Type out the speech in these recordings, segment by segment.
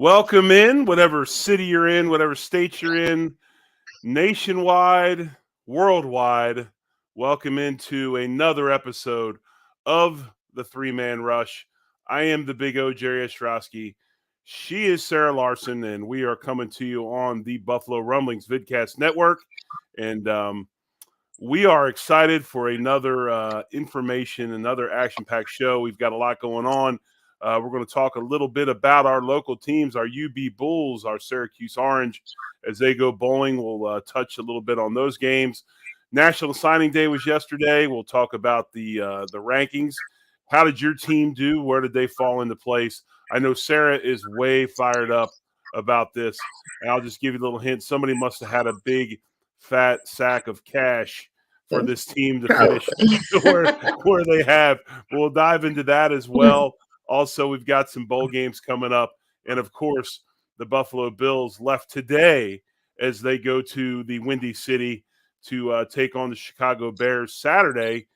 Welcome in, whatever city you're in, whatever state you're in, nationwide, worldwide. Welcome into another episode of the Three-Man Rush. I am the Big O, Jerry Ostroski. She is Sara Larson, and we are coming to you on the Buffalo Rumblings Vidcast Network. And we are excited for another another action-packed show. We've got a lot going on. We're going to talk a little bit about our local teams, our UB Bulls, our Syracuse Orange, as they go bowling. We'll touch a little bit on those games. National Signing Day was yesterday. We'll talk about the rankings. How did your team do? Where did they fall into place? I know Sara is way fired up about this. And I'll just give you a little hint. Somebody must have had a big, fat sack of cash for this team to finish where they have. We'll dive into that as well. Also, we've got some bowl games coming up. And, of course, the Buffalo Bills left today as they go to the Windy City to take on the Chicago Bears Saturday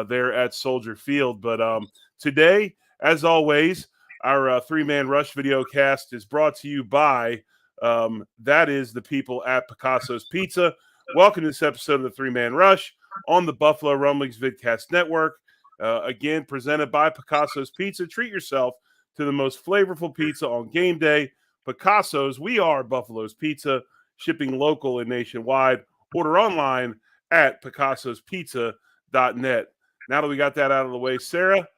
there at Soldier Field. But today, as always, our three-man rush video cast is brought to you by, that is the people at Picasso's Pizza. Welcome to this episode of the Three-Man Rush on the Buffalo Rumblings Vidcast Network. Again, presented by Picasso's Pizza. Treat yourself to the most flavorful pizza on game day. Picasso's, we are Buffalo's Pizza, shipping local and nationwide. Order online at picassospizza.net. Now that we got that out of the way, Sara,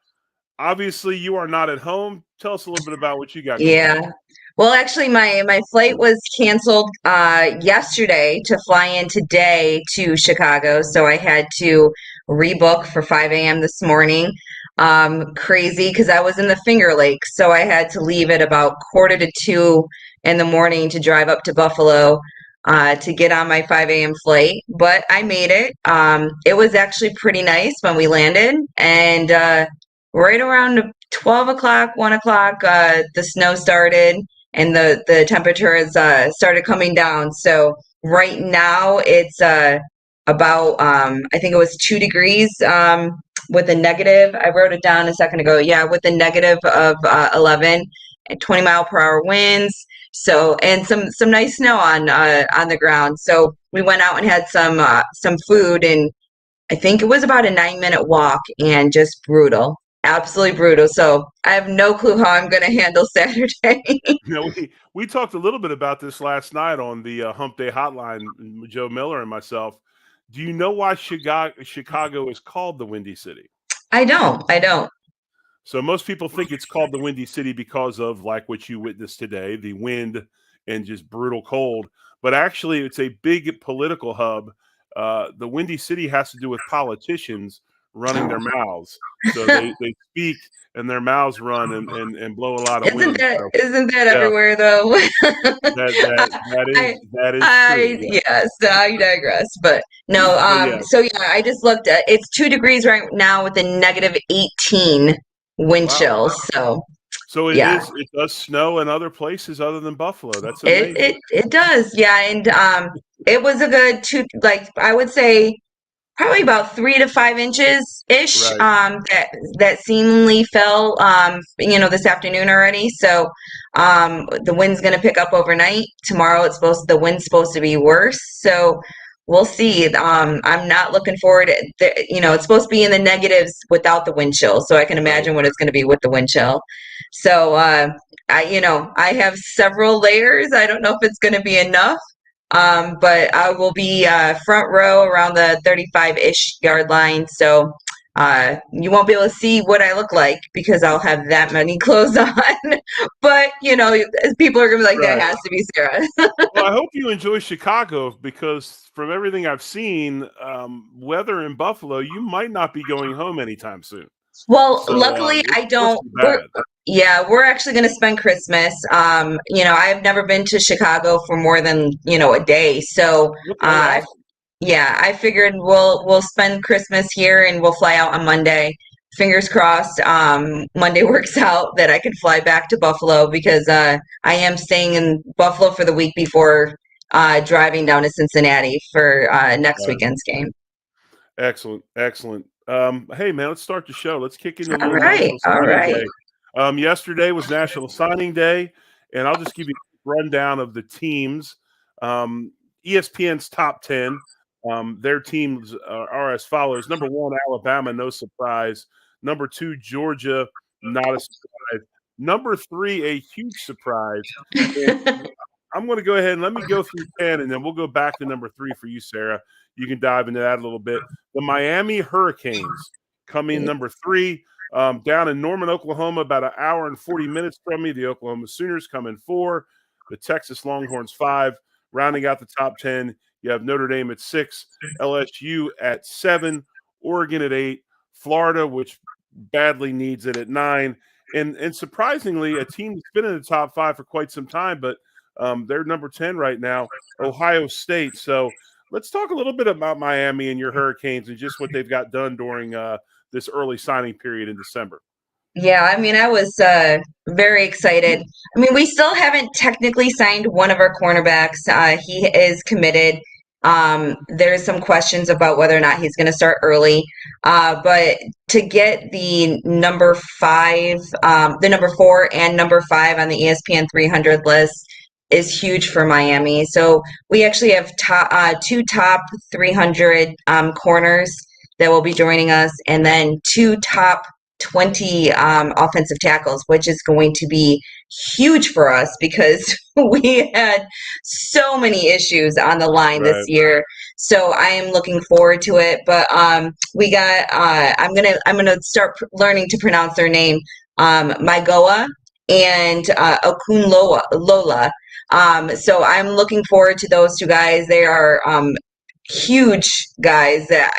obviously you are not at home. Tell us a little bit about what you got going on. Yeah. Well, actually, my flight was canceled yesterday to fly in today to Chicago. So I had to rebook for 5 a.m. this morning. Crazy because I was in the Finger Lakes. So I had to leave at about 1:45 in the morning to drive up to Buffalo to get on my 5 a.m. flight. But I made it. It was actually pretty nice when we landed. And right around 12 o'clock, 1 o'clock, the snow started and the temperature has started coming down. So right now it's about, I think it was 2 degrees with a negative. I wrote it down a second ago. Yeah, with a negative of 11 and 20-mile-per-hour winds. So, and some nice snow on the ground. So we went out and had some food, and I think it was about a 9-minute walk, and just brutal. Absolutely brutal. So I have no clue how I'm going to handle Saturday. We talked a little bit about this last night on the Hump Day Hotline, Joe Miller and myself. Do you know why Chicago is called the Windy City? I don't. So most people think it's called the Windy City because of like what you witnessed today, the wind and just brutal cold. But actually, it's a big political hub. The Windy City has to do with politicians running their mouths. So they speak and their mouths run and blow a lot of wind. Isn't that everywhere though? that is true. Yes, I digress. But no, so yeah, I just looked at it's 2 degrees right now with a negative 18 wind chill. So it does snow in other places other than Buffalo. That's amazing. It does, yeah. And it was a good I would say probably about 3 to 5 inches ish. Right. That seemingly fell this afternoon already. So the wind's gonna pick up overnight. Tomorrow the wind's supposed to be worse. So we'll see. I'm not looking forward. It's supposed to be in the negatives without the wind chill. So I can imagine what it's going to be with the wind chill. So I have several layers. I don't know if it's going to be enough. But I will be front row around the 35-ish yard line. So you won't be able to see what I look like because I'll have that many clothes on. But, people are going to be like, That has to be Sara. Well, I hope you enjoy Chicago because from everything I've seen, weather in Buffalo, you might not be going home anytime soon. Well, luckily I don't. We're actually going to spend Christmas. I have never been to Chicago for more than, a day. So, awesome. I figured we'll spend Christmas here and we'll fly out on Monday. Fingers crossed, Monday works out that I can fly back to Buffalo because I am staying in Buffalo for the week before driving down to Cincinnati for next weekend's game. Excellent. Hey, man, let's start the show. Let's kick into All right. Yesterday was National Signing Day, and I'll just give you a rundown of the teams. ESPN's top 10. Their teams are as follows. Number 1, Alabama, no surprise. Number 2, Georgia, not a surprise. Number 3, a huge surprise. And I'm going to go ahead and let me go through 10, and then we'll go back to number 3 for you, Sarah. You can dive into that a little bit. The Miami Hurricanes come in number 3. Down in Norman, Oklahoma, about an hour and 40 minutes from me. The Oklahoma Sooners come in 4. The Texas Longhorns 5. Rounding out the top 10, you have Notre Dame at 6, LSU at 7, Oregon at 8, Florida, which badly needs it, at 9. And surprisingly, a team that's been in the top 5 for quite some time, but they're number 10 right now, Ohio State. So let's talk a little bit about Miami and your Hurricanes and just what they've got done during this early signing period in December. Yeah, I mean, I was very excited. I mean, we still haven't technically signed one of our cornerbacks. He is committed. There's some questions about whether or not he's going to start early. But to get the number 4 and number 5 on the ESPN 300 list is huge for Miami. So we actually have 2 top 300 corners that will be joining us, and then 2 top 20 offensive tackles, which is going to be huge for us because we had so many issues on the line this year. So I am looking forward to it. But we got I'm gonna start learning to pronounce their name, Mygoa and Okunlola. So I'm looking forward to those 2 guys. They are huge guys that,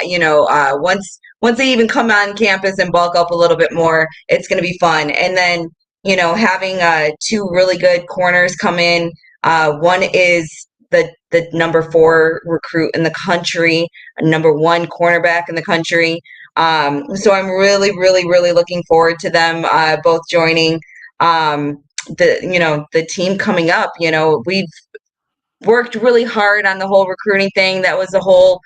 once they even come on campus and bulk up a little bit more, it's going to be fun. And then, having 2 really good corners come in. One is the number 4 recruit in the country, number 1 cornerback in the country. So I'm really, really, really looking forward to them both joining the team coming up. We've worked really hard on the whole recruiting thing. That was the whole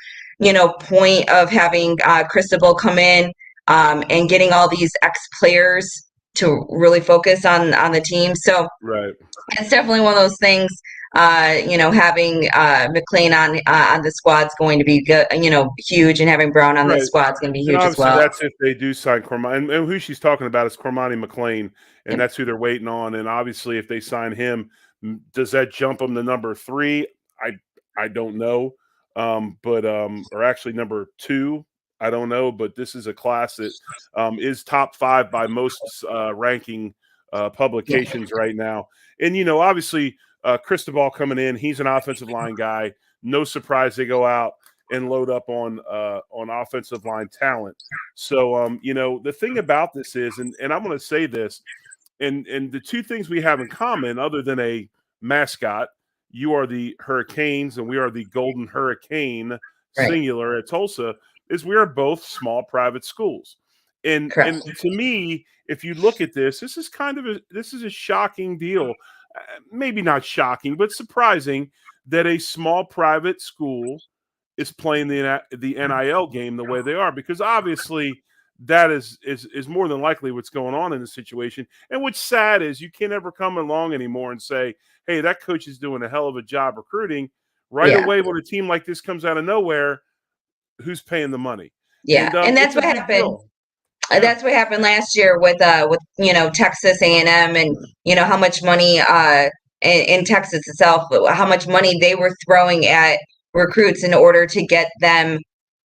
point of having Cristobal come in and getting all these ex-players to really focus on the team. So it's definitely one of those things. Having McLean on the squad is going to be good, huge, and having Brown on the squad is going to be huge as well. That's if they do sign Cormani, and who she's talking about is Cormani McLean, and that's who they're waiting on. And obviously, if they sign him, does that jump them to number 3? I don't know. Or actually number 2, I don't know, but this is a class that is top 5 by most ranking publications right now. And, obviously Cristobal coming in, he's an offensive line guy. No surprise they go out and load up on offensive line talent. So, the thing about this is, and I'm going to say this, and the 2 things we have in common, other than a mascot, you are the Hurricanes and we are the Golden Hurricane, singular, at Tulsa, is we are both small private schools. And to me, if you look at this is a shocking deal. Maybe not shocking, but surprising that a small private school is playing the NIL game the way they are, because obviously that is more than likely what's going on in the situation. And what's sad is you can't ever come along anymore and say, hey, that coach is doing a hell of a job recruiting. Away when a team like this comes out of nowhere, who's paying the money? Yeah, and that's what happened. That's what happened last year with Texas A&M, and how much money in Texas itself, how much money they were throwing at recruits in order to get them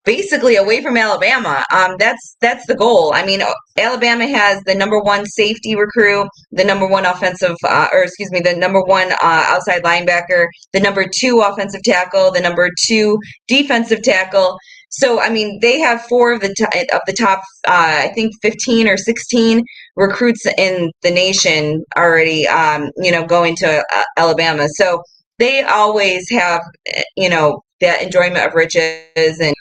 basically away from Alabama. That's the goal. I mean, Alabama has the number 1 safety recruit, the number 1 the number 1 outside linebacker, the number 2 offensive tackle, the number 2 defensive tackle. So, I mean, they have 4 of the top, I think 15 or 16 recruits in the nation already, going to Alabama. So they always have, that enjoyment of riches, and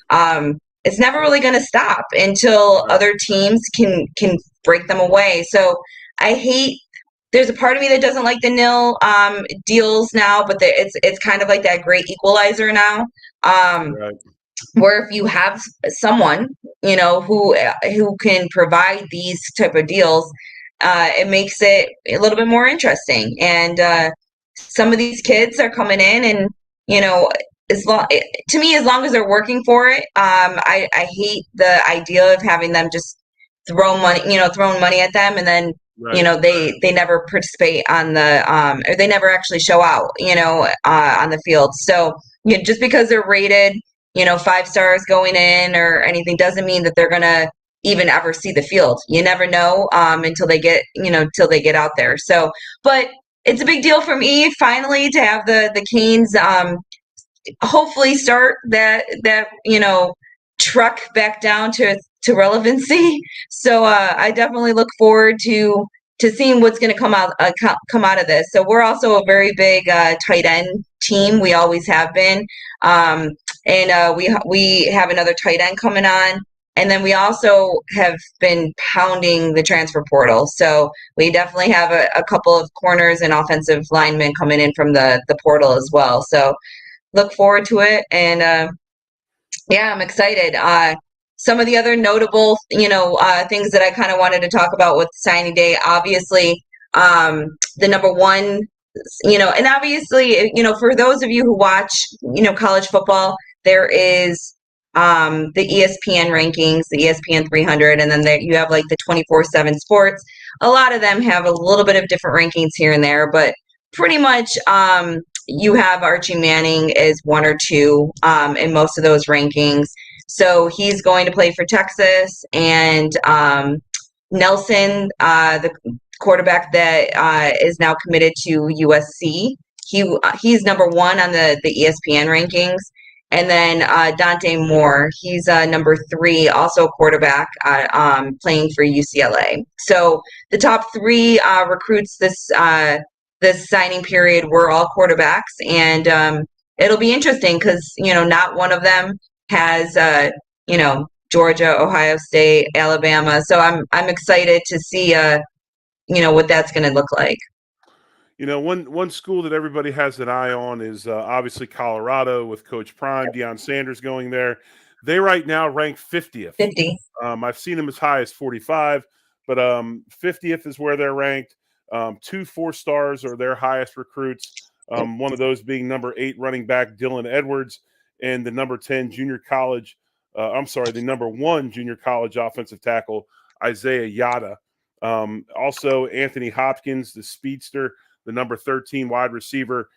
it's never really going to stop until other teams can break them away. So there's a part of me that doesn't like the NIL deals now, but it's kind of like that great equalizer now. Where if you have someone, who can provide these type of deals, it makes it a little bit more interesting. And some of these kids are coming in, and to me, as long as they're working for it, I hate the idea of having them just throwing money at them, and then Right. they never participate on the or they never actually show out on the field. So just because they're rated 5 stars going in or anything doesn't mean that they're gonna even ever see the field. You never know until they get out there. So, but it's a big deal for me finally to have the Canes hopefully start that truck back down to relevancy. So I definitely look forward to seeing what's going to come out of this. So we're also a very big tight end team. We always have been, and we have another tight end coming on. And then we also have been pounding the transfer portal. So we definitely have a couple of corners and offensive linemen coming in from the portal as well. So look forward to it. And yeah, I'm excited. Some of the other notable, things that I kind of wanted to talk about with signing day, obviously, the number one, and obviously, for those of you who watch, college football, there is the ESPN rankings, the ESPN 300, and then you have like the 24/7 Sports. A lot of them have a little bit of different rankings here and there, but pretty much you have Archie Manning as 1 or 2 in most of those rankings. So he's going to play for Texas, and Nelson, the quarterback that is now committed to USC, he's number 1 on the ESPN rankings. And then Dante Moore, he's number 3, also a quarterback playing for UCLA. So the top 3 recruits this signing period were all quarterbacks, and it'll be interesting because not one of them has Georgia, Ohio State, Alabama. So I'm excited to see what that's going to look like. One school that everybody has an eye on is obviously Colorado with Coach Prime, Deion Sanders going there. They right now rank 50th. 50. I've seen them as high as 45, but 50th is where they're ranked. 2 4-stars are their highest recruits. One of those being number 8 running back Dylan Edwards, and the number 10 the number 1 junior college offensive tackle Isaiah Yada. Also, Anthony Hopkins, the speedster, the number 13 wide receiver,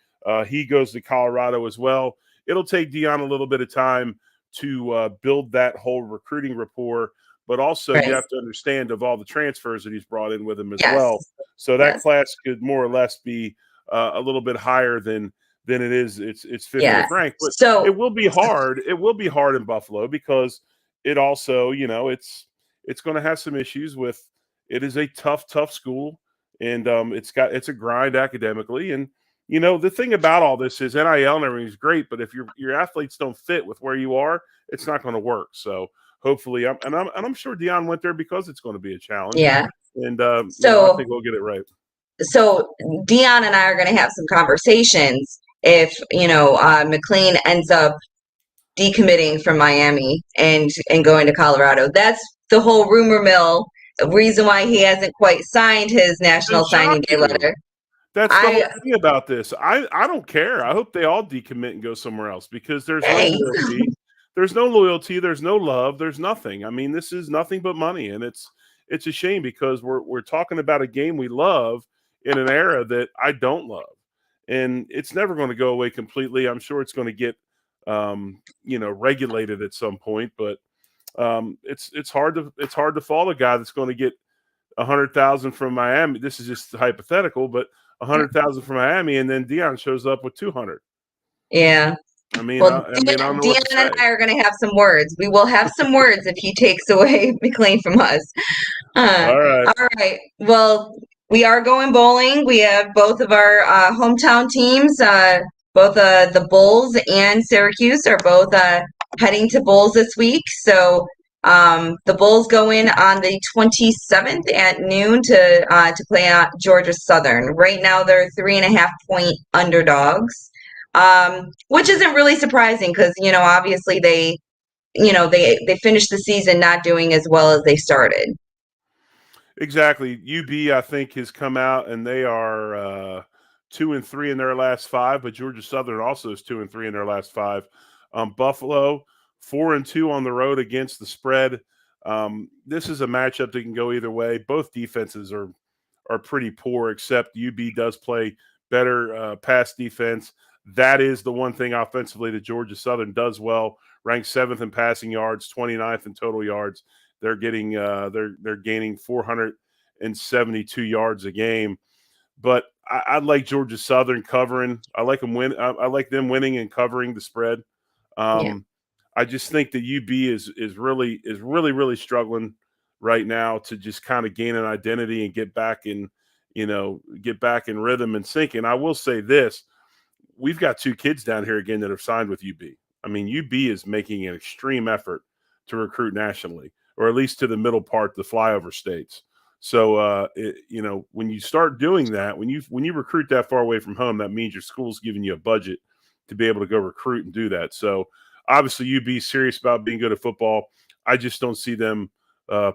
he goes to Colorado as well. It'll take Deion a little bit of time to build that whole recruiting rapport, but also you have to understand of all the transfers that he's brought in with him as well. So that class could more or less be a little bit higher than it is. It's 50th ranked, but it will be hard. It will be hard in Buffalo because it also, it's going to have some issues with. It is a tough school, and it's a grind academically. And the thing about all this is NIL and everything is great, but if your athletes don't fit with where you are, it's not going to work. So hopefully, I'm sure Deion went there because it's going to be a challenge. Yeah, and I think we'll get it right. So Deion and I are going to have some conversations if McLean ends up decommitting from Miami and going to Colorado. That's the whole rumor mill. The reason why he hasn't quite signed his national signing day letter. That's the whole thing about this. I don't care. I hope they all decommit and go somewhere else because there's no loyalty. There's no loyalty. There's no love. There's nothing. I mean, this is nothing but money, and it's a shame because we're talking about a game we love in an era that I don't love, and it's never going to go away completely. I'm sure it's going to get regulated at some point, but it's hard to follow a guy that's going to get 100,000 from Miami. This is just hypothetical, but 100,000 from Miami, and then Deion shows up with 200. Yeah. I mean, Deion and I are going to have some words. We will have some words if he takes away McLean from us. All right. Well, we are going bowling. We have both of our hometown teams. Both the Bulls and Syracuse are both heading to bowls this week. So the Bulls go in on the 27th at noon to play at Georgia Southern. Right now, they're 3.5-point underdogs. Which isn't really surprising because, obviously they finished the season not doing as well as they started. Exactly. UB, I think, has come out and they are 2-3 in their last five, but Georgia Southern also is 2-3 in their last five. Buffalo 4-2 on the road against the spread. This is a matchup that can go either way. Both defenses are pretty poor, except UB does play better pass defense. That is the one thing offensively that Georgia Southern does well. Ranked 7th in passing yards, 29th in total yards. They're getting they're gaining 472 yards a game. But I like Georgia Southern covering. I like them win. I like them winning and covering the spread. Yeah. I just think that UB is really struggling right now to just kind of gain an identity and get back in rhythm and sync. And I will say this: we've got two kids down here again that have signed with UB. I mean, UB is making an extreme effort to recruit nationally, or at least to the middle part, the flyover states. So, when you start doing that, when you recruit that far away from home, that means your school's giving you a budget to be able to go recruit and do that. So, obviously, UB serious about being good at football. I just don't see them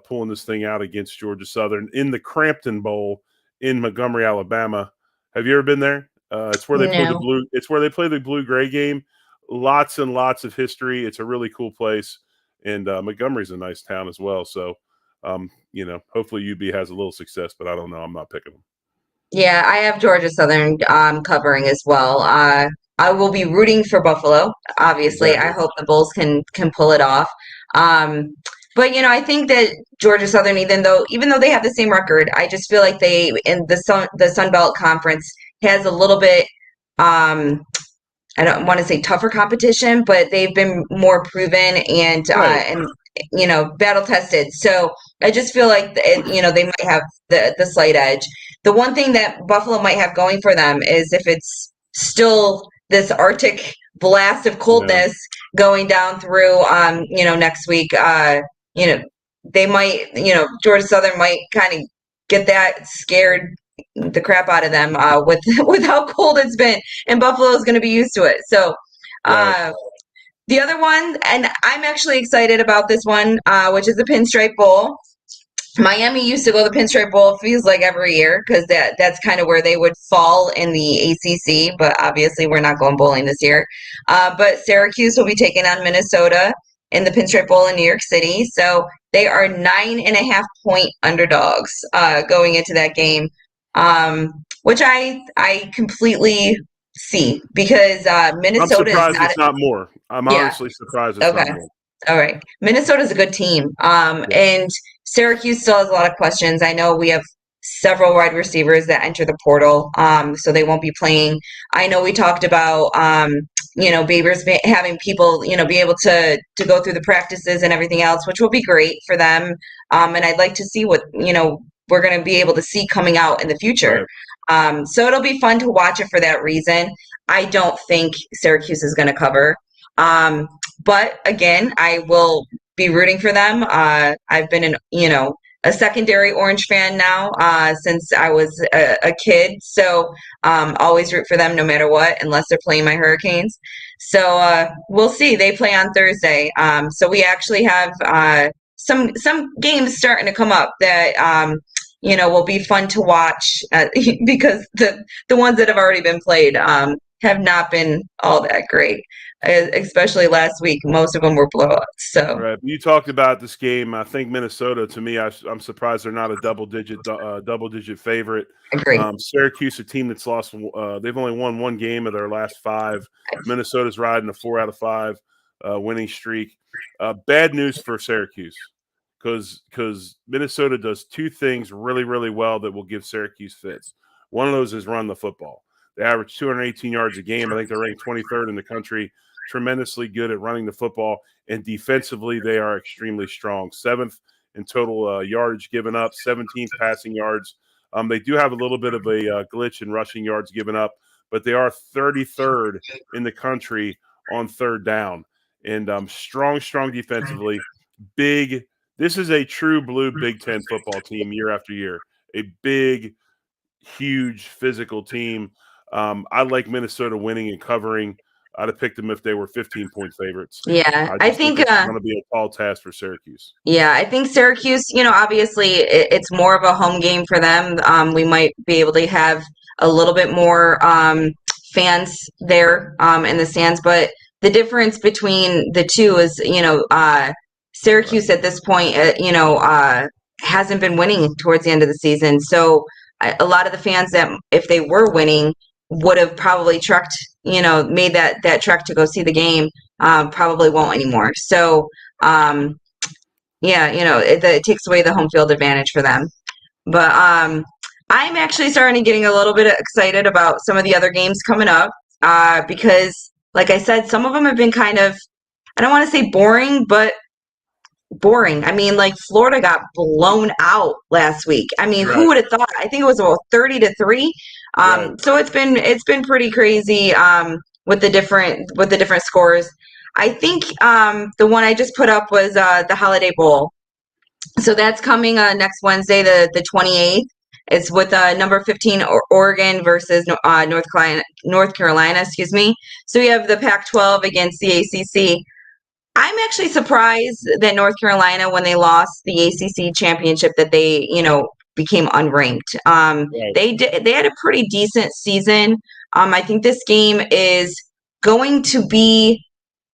pulling this thing out against Georgia Southern in the Crampton Bowl in Montgomery, Alabama. Have you ever been there? It's where they play the No. blue. It's where they play the blue-gray game. Lots and lots of history. It's a really cool place, and Montgomery's a nice town as well. So, hopefully UB has a little success, but I don't know. I'm not picking them. Yeah, I have Georgia Southern covering as well. I will be rooting for Buffalo. Obviously, I Exactly. hope the Bulls can pull it off. Um, but I think that Georgia Southern, even though they have the same record, I just feel like they in the Sun Belt Conference has a little bit. I don't want to say tougher competition, but they've been more proven Right. and battle tested. So I just feel like they might have the slight edge. The one thing that Buffalo might have going for them is if it's still this Arctic blast of Yeah. coldness going down through next week. You know they might Georgia Southern might kind of get that scared the crap out of them with with how cold it's been, and Buffalo is going to be used to it. So, Right. uh, the other one, and I'm actually excited about this one, which is the Pinstripe Bowl. Miami used to go to the Pinstripe Bowl, feels like every year, because that's kind of where they would fall in the ACC. But obviously, we're not going bowling this year. But Syracuse will be taking on Minnesota in the Pinstripe Bowl in New York City. So they are 9.5 point underdogs going into that game, which I completely see because I'm Minnesota is surprised not. it's not more. I'm Yeah. honestly surprised it's not Okay. more. All right. Minnesota's a good team. Yeah. And Syracuse still has a lot of questions. I know we have several wide receivers that enter the portal, so they won't be playing. I know we talked about, Babers having people, be able to go through the practices and everything else, which will be great for them. And I'd like to see what, we're going to be able to see coming out in the future. Right. So it'll be fun to watch it for that reason. I don't think Syracuse is going to cover. But again, I will be rooting for them. I've been a secondary Orange fan now since I was a kid. So always root for them no matter what, unless they're playing my Hurricanes. So we'll see. They play on Thursday. So we actually have some games starting to come up that will be fun to watch because the ones that have already been played have not been all that great, especially last week. Most of them were blowouts. So Right. You talked about this game. I think Minnesota, to me, I'm surprised they're not a double digit favorite. agree. Syracuse, a team that's lost, they've only won one game of their last five. Minnesota's riding a 4 out of 5 winning streak. Bad news for Syracuse because Minnesota does two things really, really well that will give Syracuse fits. One of those is run the football. They average 218 yards a game. I think they're ranked 23rd in the country. Tremendously good at running the football. And defensively, they are extremely strong. 7th in total yardage given up, 17th passing yards. They do have a little bit of a glitch in rushing yards given up, but they are 33rd in the country on third down. And strong defensively. Big. This is a true blue Big Ten football team year after year. A big, huge physical team. I like Minnesota winning and covering. I'd have picked them if they were 15-point favorites. Yeah, I just think this is going to be a tall task for Syracuse. Yeah, I think Syracuse, obviously it's more of a home game for them. We might be able to have a little bit more fans there in the stands, but the difference between the two is, Syracuse at this point, hasn't been winning towards the end of the season. So a lot of the fans that, if they were winning, would have probably trucked, made that trek to go see the game, probably won't anymore. So, yeah, it takes away the home field advantage for them. But I'm actually starting getting a little bit excited about some of the other games coming up because, like I said, some of them have been kind of, I don't want to say boring, but boring. I mean, like Florida got blown out last week. I mean, Right. Who would have thought? I think it was about 30-3. Right. So it's been pretty crazy with the different scores. I think the one I just put up was the Holiday Bowl. So that's coming next Wednesday, the 28th. It's with number 15 Oregon versus North Carolina, excuse me. So you have the Pac-12 against the ACC. I'm actually surprised that North Carolina, when they lost the ACC championship, that they, became unranked. Right. They had a pretty decent season. I think this game is going to be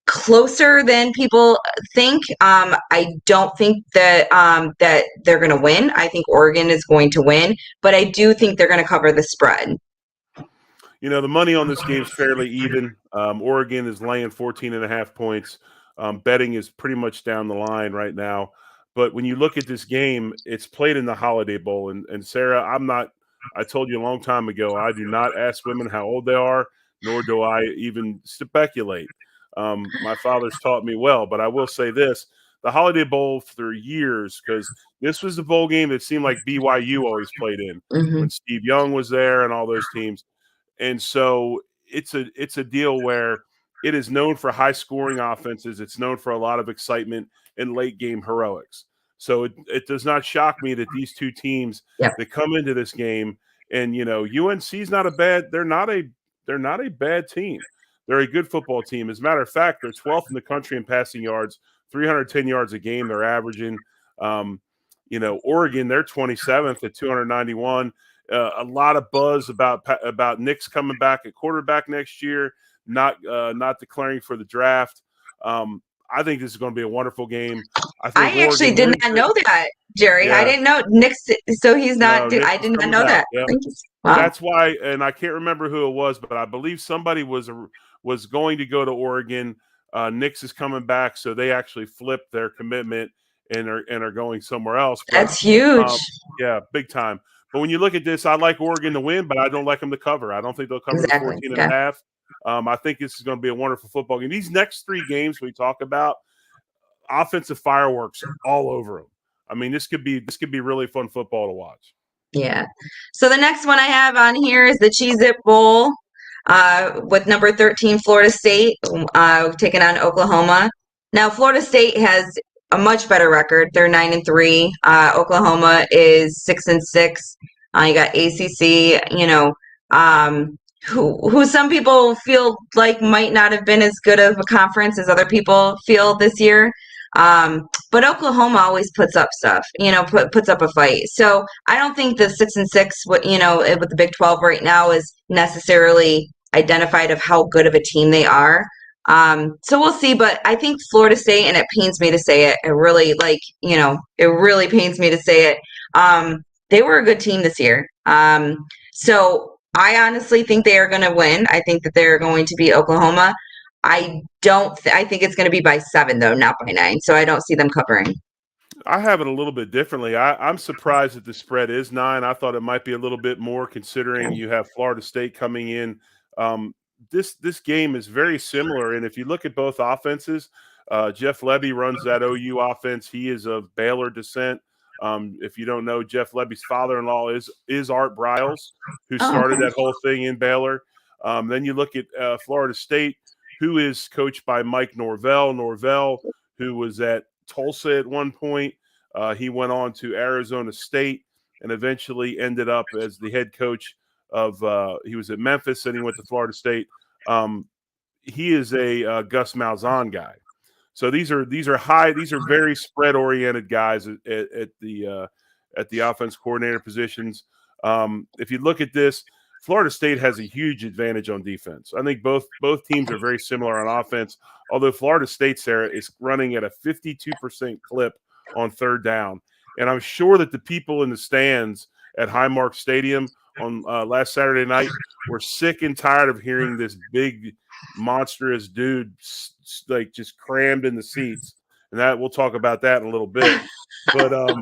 closer than people think. I don't think that that they're going to win. I think Oregon is going to win, but I do think they're going to cover the spread. The money on this game is fairly even. Oregon is laying 14.5 points. Betting is pretty much down the line right now. But when you look at this game, it's played in the Holiday Bowl. And Sarah, I told you a long time ago, I do not ask women how old they are, nor do I even speculate. My father's taught me well, but I will say this. The Holiday Bowl for years, because this was the bowl game that seemed like BYU always played in when Steve Young was there and all those teams. And so it's a deal where it is known for high-scoring offenses. It's known for a lot of excitement and late-game heroics. So it does not shock me that these two teams that come into this game, and UNC's not a bad. They're not a bad team. They're a good football team. As a matter of fact, they're 12th in the country in passing yards, 310 yards a game. They're averaging. Oregon, they're 27th at 291. A lot of buzz about Nick's coming back at quarterback next year, not declaring for the draft. I think this is going to be a wonderful game. I actually did not know that, Jerry. Yeah. I didn't know Nick's. So he's not. No, I did not know that. Yep. Wow. That's why, and I can't remember who it was, but I believe somebody was going to go to Oregon. Nick's is coming back, so they actually flipped their commitment and are going somewhere else. But, that's huge. Yeah, big time. But when you look at this, I like Oregon to win, but I don't like them to cover. I don't think they'll cover the 14.5. I think this is going to be a wonderful football game. These next three games we talk about, offensive fireworks all over them. I mean, this could be really fun football to watch. Yeah. So the next one I have on here is the Cheez-It Bowl with number 13 Florida State taking on Oklahoma. Now, Florida State has a much better record. They're 9-3. Oklahoma is 6-6. You got ACC, who some people feel like might not have been as good of a conference as other people feel this year. But Oklahoma always puts up stuff, puts up a fight. So I don't think the 6-6, with the Big 12 right now is necessarily identified of how good of a team they are. So we'll see, but I think Florida State, and it pains me to say it, it really pains me to say it. They were a good team this year. So I honestly think they are going to win. I think that they're going to beat Oklahoma. I think it's going to be by 7 though, not by 9. So I don't see them covering. I have it a little bit differently. I'm surprised that the spread is 9. I thought it might be a little bit more considering you have Florida State coming in. This game is very similar, and if you look at both offenses, Jeff Lebby runs that OU offense. He is of Baylor descent. If you don't know, Jeff Lebby's father-in-law is Art Briles, who started that whole thing in Baylor. Then you look at Florida State, who is coached by Mike Norvell. Norvell, who was at Tulsa at one point. He went on to Arizona State and eventually ended up as the head coach of he was at Memphis and he went to Florida State. he is a Gus Malzahn guy. So these are very spread oriented guys at the offense coordinator positions. If you look at this, Florida State has a huge advantage on defense. I think both teams are very similar on offense, although Florida State, Sarah, is running at a 52% clip on third down. And I'm sure that the people in the stands at Highmark Stadium on last Saturday night were sick and tired of hearing this big, monstrous dude like just crammed in the seats. And that we'll talk about that in a little bit. But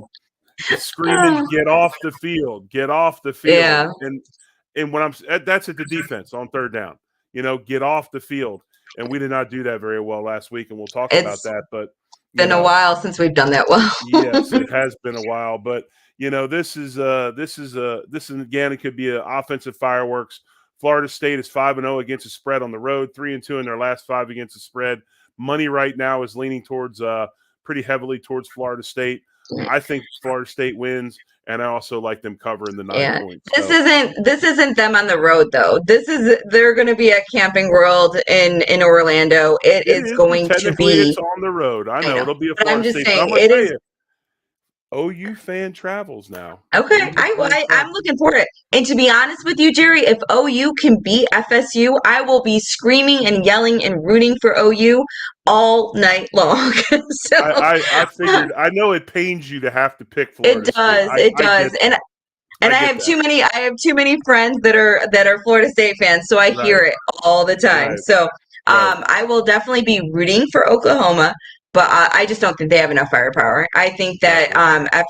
screaming, "Get off the field! Get off the field!" Yeah. And when that's at the defense on third down, get off the field. And we did not do that very well last week, and we'll talk about that. But been a while since we've done that well. Yes, it has been a while. But this is again, it could be an offensive fireworks. Florida State is 5-0 against the spread on the road, 3-2 in their last 5 against the spread. Money right now is leaning towards pretty heavily towards Florida State. I think Florida State wins, and I also like them covering the 9 points. This isn't them on the road though. They're going to be at Camping World in Orlando. It is going to be. It's on the road. I know. It'll be a Florida I'm just State. saying it is. OU fan travels now. Okay, I'm looking forward to it. And to be honest with you, Jerry, if OU can beat FSU, I will be screaming and yelling and rooting for OU all night long. So I figured. I know it pains you to have to pick Florida. It does. And I have too many friends that are Florida State fans, so I hear it all the time. Right. So I will definitely be rooting for Oklahoma. But I just don't think they have enough firepower. I think that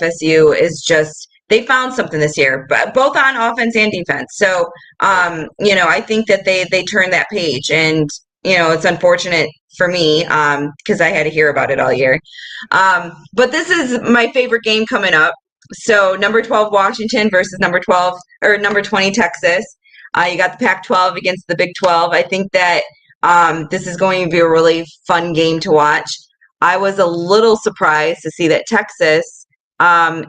FSU is just they found something this year, but both on offense and defense. So I think that they turned that page, and it's unfortunate for me because I had to hear about it all year. But this is my favorite game coming up. So number 12 Washington versus number 20 Texas. You got the Pac-12 against the Big 12. I think that this is going to be a really fun game to watch. I was a little surprised to see that Texas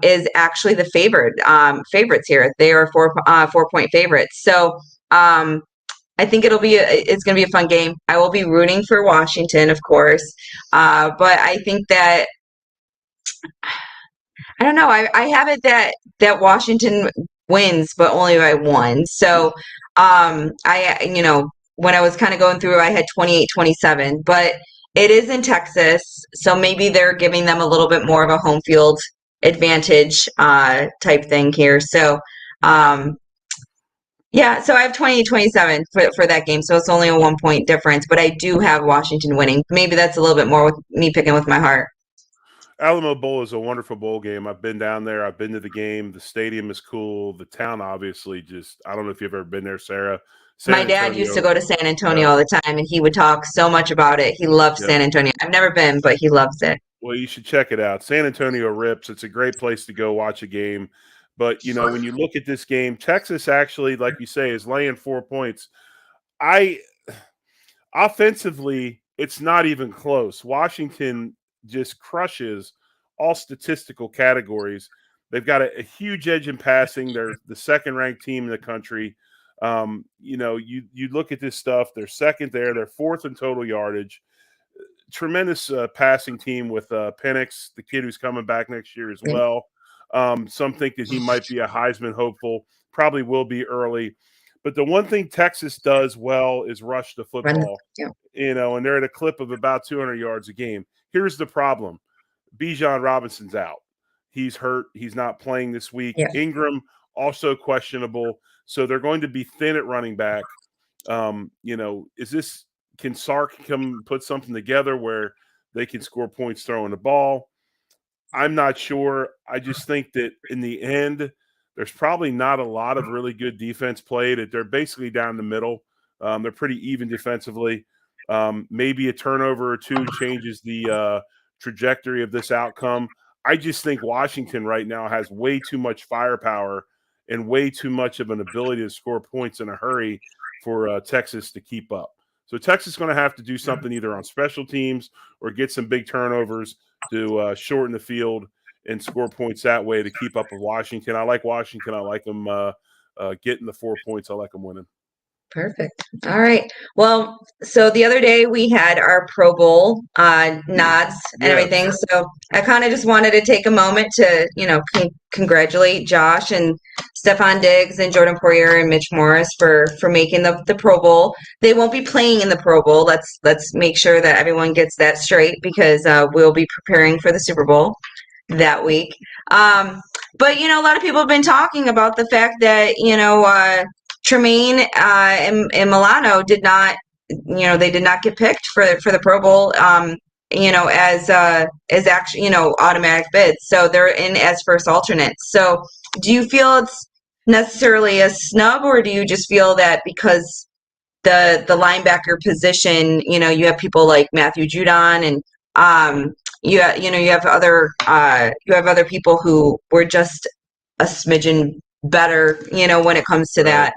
is actually the favorites here. They are 4-point favorites. So I think it's going to be a fun game. I will be rooting for Washington, of course, but I think that I don't know. I have it that Washington wins, but only by 1. So when I was kind of going through, I had 28-27, but it is in Texas, so maybe they're giving them a little bit more of a home field advantage type thing here. So, so I have 28-27 for that game, so it's only a 1-point difference, but I do have Washington winning. Maybe that's a little bit more with me picking with my heart. Alamo Bowl is a wonderful bowl game. I've been down there. I've been to the game. The stadium is cool. The town, obviously, I don't know if you've ever been there, Sarah. My dad used to go to San Antonio all the time, and he would talk so much about it. He loves San Antonio. I've never been, but he loves it. Well, you should check it out. San Antonio rips. It's a great place to go watch a game. But, when you look at this game, Texas actually, like you say, is laying 4 points. Offensively, it's not even close. Washington just crushes all statistical categories. They've got a huge edge in passing. They're the second-ranked team in the country. You look at this stuff. They're second there. They're fourth in total yardage. Tremendous passing team with Penix, the kid who's coming back next year as well. Some think that he might be a Heisman hopeful. Probably will be early. But the one thing Texas does well is rush the football. And they're at a clip of about 200 yards a game. Here's the problem. Bijan Robinson's out. He's hurt. He's not playing this week. Yeah. Ingram also questionable. So they're going to be thin at running back. Can Sark come put something together where they can score points throwing the ball? I'm not sure. I just think that in the end, there's probably not a lot of really good defense played. They're basically down the middle. They're pretty even defensively. Maybe a turnover or two changes the trajectory of this outcome. I just think Washington right now has way too much firepower and way too much of an ability to score points in a hurry for Texas to keep up. So Texas is going to have to do something either on special teams or get some big turnovers to shorten the field and score points that way to keep up with Washington. I like Washington. I like them getting the 4 points. I like them winning. Perfect. All right. Well, so the other day we had our Pro Bowl nods and everything. Yes. So I kind of just wanted to take a moment to, congratulate Josh and Stephon Diggs and Jordan Poyer and Mitch Morris for making the Pro Bowl. They won't be playing in the Pro Bowl. Let's make sure that everyone gets that straight because we'll be preparing for the Super Bowl that week. But a lot of people have been talking about the fact that Tremaine and Milano did not, they did not get picked for the Pro Bowl, as actually, automatic bids. So they're in as first alternates. So do you feel it's necessarily a snub, or do you just feel that because the linebacker position, you have people like Matthew Judon and you have other people who were just a smidgen better, when it comes to Right. that.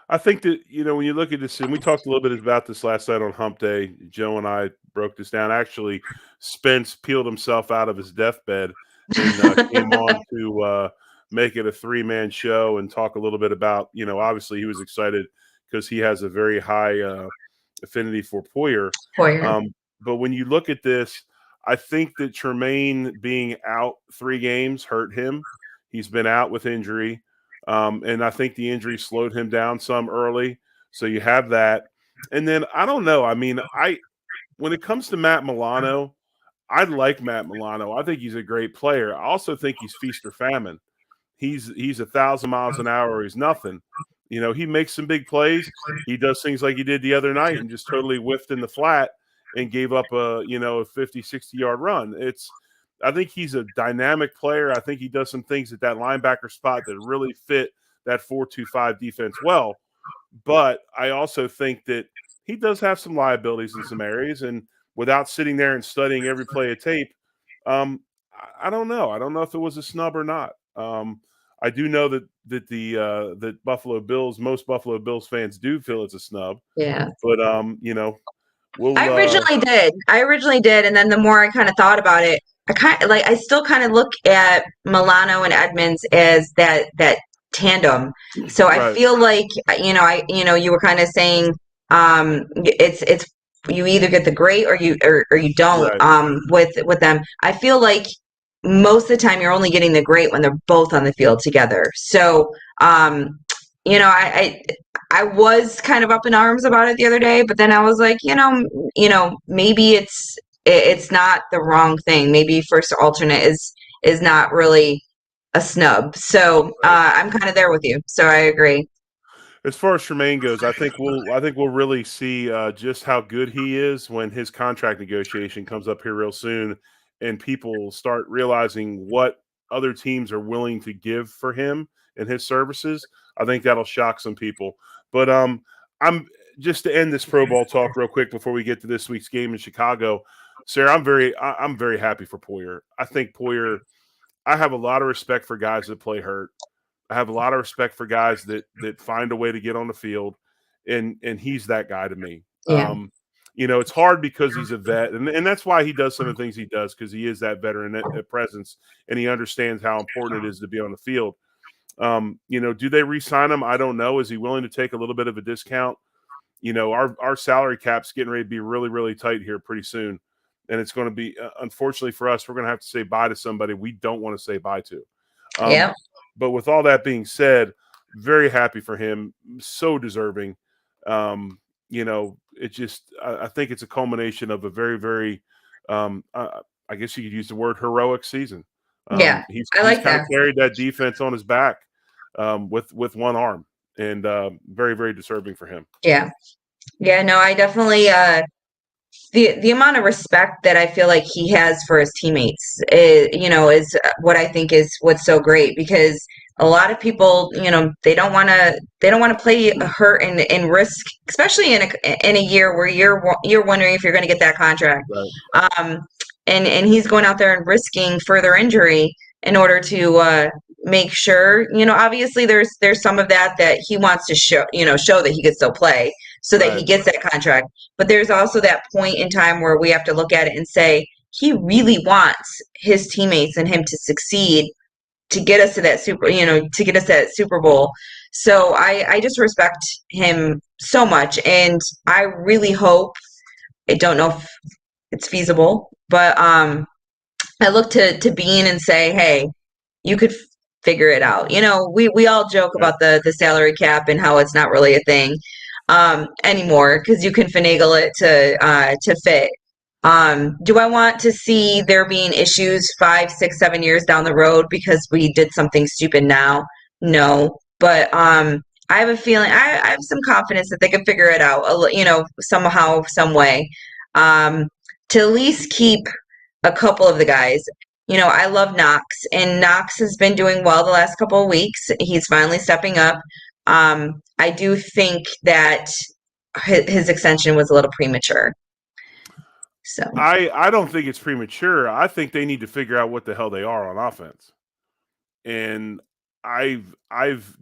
I think that, when you look at this, and we talked a little bit about this last night on Hump Day, Joe and I broke this down. Actually, Spence peeled himself out of his deathbed and came on to make it a 3-man show and talk a little bit about, obviously he was excited because he has a very high affinity for Poyer. But when you look at this, I think that Tremaine being out 3 games hurt him. He's been out with injury. And I think the injury slowed him down some early. So you have that. And then I don't know. I mean, when it comes to Matt Milano, I like Matt Milano. I think he's a great player. I also think he's feast or famine. He's 1,000 miles an hour or he's nothing. He makes some big plays. He does things like he did the other night and just totally whiffed in the flat and gave up a 50, 60-yard run. I think he's a dynamic player. I think he does some things at that linebacker spot that really fit that 4-2-5 defense well. But I also think that he does have some liabilities in some areas. And without sitting there and studying every play of tape, I don't know. I don't know if it was a snub or not. I do know that that Buffalo Bills, most Buffalo Bills fans do feel it's a snub. Yeah. But I originally did, and then the more I kind of thought about it, I still kind of look at Milano and Edmonds as that tandem. So I Right. feel like you were kind of saying it's you either get the great or you don't Right. with them. I feel like most of the time you're only getting the great when they're both on the field together. So I was kind of up in arms about it the other day, but then I was like, maybe it's not the wrong thing. Maybe first alternate is not really a snub. So I'm kind of there with you. So I agree. As far as Tremaine goes, I think we'll really see just how good he is when his contract negotiation comes up here real soon, and people start realizing what other teams are willing to give for him and his services. I think that'll shock some people. But I'm just to end this Pro Bowl talk real quick before we get to this week's game in Chicago. Sarah, I'm very happy for Poyer. I think Poyer. I have a lot of respect for guys that play hurt. I have a lot of respect for guys that find a way to get on the field, and he's that guy to me. Yeah. It's hard because he's a vet, and that's why he does some of the things he does, because he is that veteran presence, and he understands how important it is to be on the field. Do they re-sign him? I don't know. Is he willing to take a little bit of a discount? Our salary cap's getting ready to be really, really tight here pretty soon, and it's going to be unfortunately for us, we're going to have to say bye to somebody we don't want to say bye to. Yeah. But with all that being said, very happy for him. So deserving. It just I think it's a culmination of a very, very I guess you could use the word heroic season. Yeah. He's I like kind that. of carried that defense on his back with one arm, and very, very deserving for him. Yeah. Yeah. No, I definitely the amount of respect that I feel like he has for his teammates is what I think is what's so great, because a lot of people, they don't want to play hurt and risk, especially in a year where you're wondering if you're going to get that contract. Right. And he's going out there and risking further injury in order to make sure, obviously there's some of that he wants to show that he could still play so that he gets that contract. But there's also that point in time where we have to look at it and say, he really wants his teammates and him to succeed get us to that Super Bowl. So I just respect him so much, and I really hope. I don't know if it's feasible, but I look to Bean and say, hey, you could figure it out. We all joke Right. about the salary cap and how it's not really a thing anymore because you can finagle it to fit. Do I want to see there being issues 5, 6, 7 years down the road because we did something stupid now? No, but I have a feeling I have some confidence that they can figure it out. Somehow, some way, to at least keep a couple of the guys. I love Knox, and Knox has been doing well the last couple of weeks. He's finally stepping up. I do think that his extension was a little premature. So I don't think it's premature. I think they need to figure out what the hell they are on offense. And I've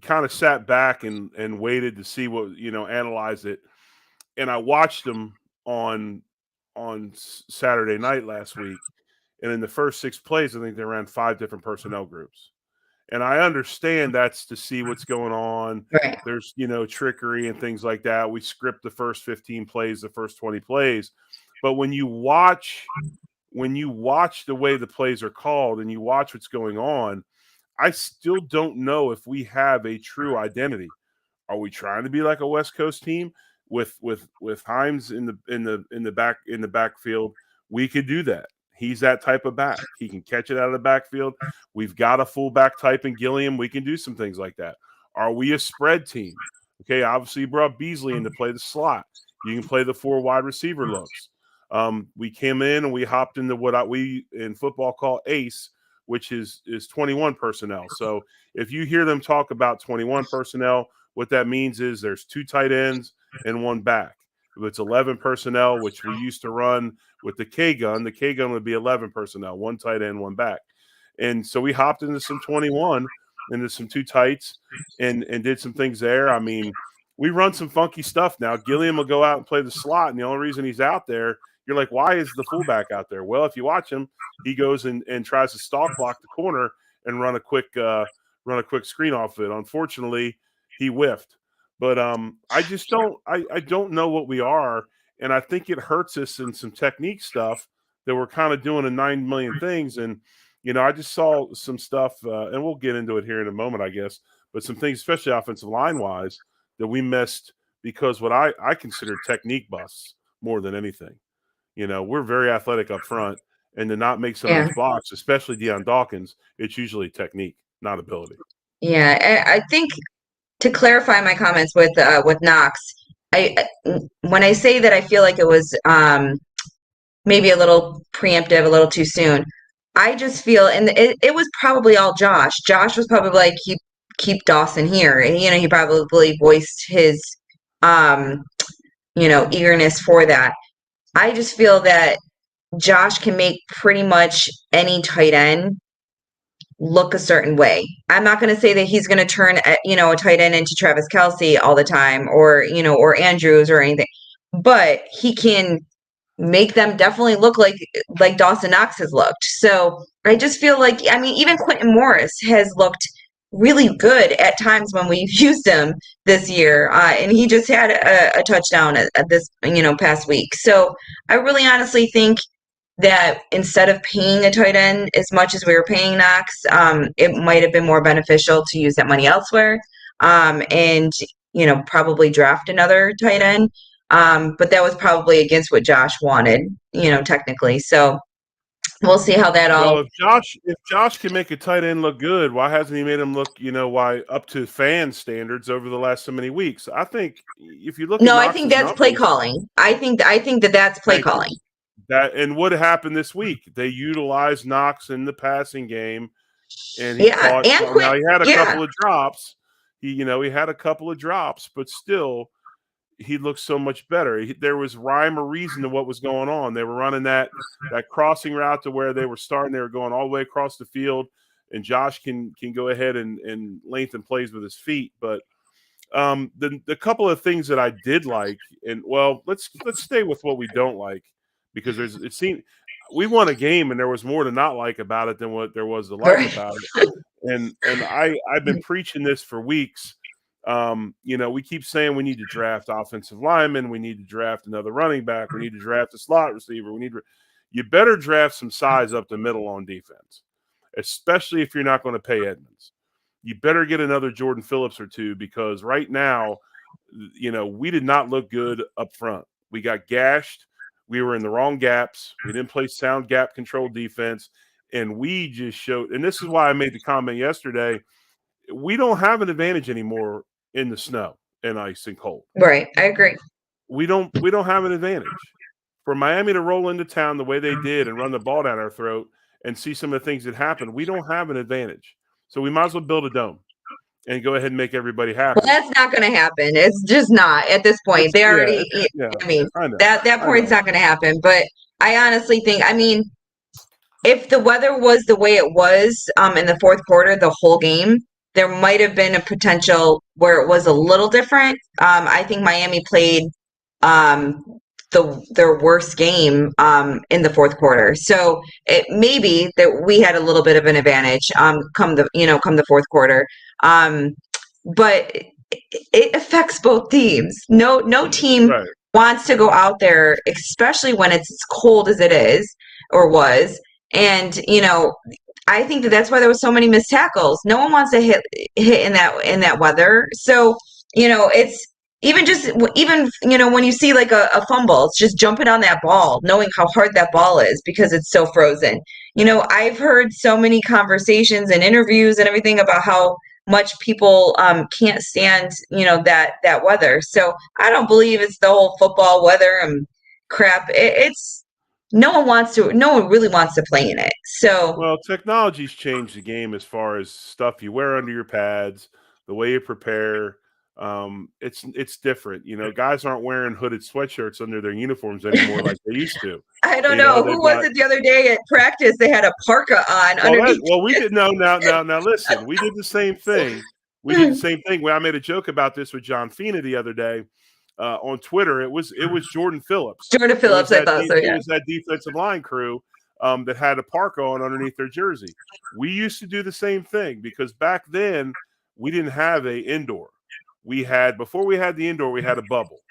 kind of sat back and waited to see what, analyze it. And I watched them on Saturday night last week. And in the first 6 plays, I think they ran 5 different personnel groups. And I understand that's to see what's going on. right. There's, trickery and things like that. We script the first 15 plays, the first 20 plays. But when you watch the way the plays are called and you watch what's going on, I still don't know if we have a true identity. Are we trying to be like a West Coast team with Himes in the backfield? We could do that. He's that type of back. He can catch it out of the backfield. We've got a fullback type in Gilliam. We can do some things like that. Are we a spread team? Okay, obviously you brought Beasley in to play the slot. You can play the 4 wide receiver looks. We came in and we hopped into what we in football call ace, which is 21 personnel. So if you hear them talk about 21 personnel, what that means is there's 2 tight ends and 1 back. If it's 11 personnel, which we used to run with the K-gun would be 11 personnel, 1 tight end, 1 back. And so we hopped into some 21, into some 2 tights and did some things there. I mean, we run some funky stuff now. Gilliam will go out and play the slot, and the only reason he's out there, you're like, why is the fullback out there? Well, if you watch him, he goes and tries to stalk block the corner and run a quick screen off it. Unfortunately, he whiffed. But I just don't know what we are, and I think it hurts us in some technique stuff that we're kind of doing in 9 million things. And I just saw some stuff, and we'll get into it here in a moment, I guess. But some things, especially offensive line wise, that we missed because what I consider technique busts more than anything. We're very athletic up front, and to not make some of those blocks, especially Deion Dawkins, it's usually technique, not ability. Yeah, I think to clarify my comments with Knox, when I say that I feel like it was maybe a little preemptive, a little too soon, I just feel, and it was probably all Josh. Josh was probably like, keep Dawson here. And, he probably voiced his eagerness for that. I just feel that Josh can make pretty much any tight end look a certain way. I'm not going to say that he's going to turn, a tight end into Travis Kelce all the time or Andrews or anything, but he can make them definitely look like Dawson Knox has looked. So I just feel like, even Quentin Morris has looked really good at times when we've used him this year. And he just had a touchdown at this, past week. So I really honestly think that instead of paying a tight end as much as we were paying Knox, it might have been more beneficial to use that money elsewhere, and probably draft another tight end. But that was probably against what Josh wanted, technically. So we'll see how that all. Well, if Josh can make a tight end look good, why hasn't he made him look, why up to fan standards over the last so many weeks? I think if you look. No, I think that's play calling. I think that's play calling. And what happened this week? They utilized Knox in the passing game, and he caught. Now he had a couple of drops. He had a couple of drops, but still, he looked so much better. There was rhyme or reason to what was going on. They were running that crossing route to where they were starting. They were going all the way across the field, and Josh can go ahead and lengthen plays with his feet, but. The couple of things that I did like, and let's stay with what we don't like. Because it seemed we won a game and there was more to not like about it than what there was to like about it. And I've been preaching this for weeks. We keep saying we need to draft offensive linemen, we need to draft another running back, we need to draft a slot receiver, you better draft some size up the middle on defense, especially if you're not going to pay Edmonds. You better get another Jordan Phillips or two, because right now, we did not look good up front. We got gashed. We were in the wrong gaps. We didn't play sound gap control defense. And we just showed, and this is why I made the comment yesterday, we don't have an advantage anymore in the snow and ice and cold. Right. I agree. We don't have an advantage. For Miami to roll into town the way they did and run the ball down our throat and see some of the things that happened, we don't have an advantage. So we might as well build a dome and go ahead and make everybody happy. Well, that's not going to happen. It's just not at this point. They already, I mean, that point's not going to happen. But I honestly think, if the weather was the way it was in the fourth quarter, the whole game, there might have been a potential where it was a little different. I think Miami played their worst game in the fourth quarter, so it may be that we had a little bit of an advantage come the fourth quarter. But it affects both teams. No team wants to go out there, especially when it's as cold as it is or was. And I think that's why there was so many missed tackles. No one wants to hit in that weather. So it's even when you see like a fumble, it's just jumping on that ball, knowing how hard that ball is because it's so frozen. I've heard so many conversations and interviews and everything about how much people can't stand that weather. So I don't believe it's the whole football weather and crap. It's no one really wants to play in it. So well, technology's changed the game as far as stuff you wear under your pads, the way you prepare. It's different. Guys aren't wearing hooded sweatshirts under their uniforms anymore like they used to. I don't know. Who was it the other day at practice? They had a parka on underneath. We did now listen, we did the same thing. I made a joke about this with John Fina the other day on Twitter. It was Jordan Phillips. Jordan Phillips, I thought so, yeah. It was that defensive line crew that had a parka on underneath their jersey. We used to do the same thing because back then we didn't have a indoor. Before we had the indoor, we had a bubble.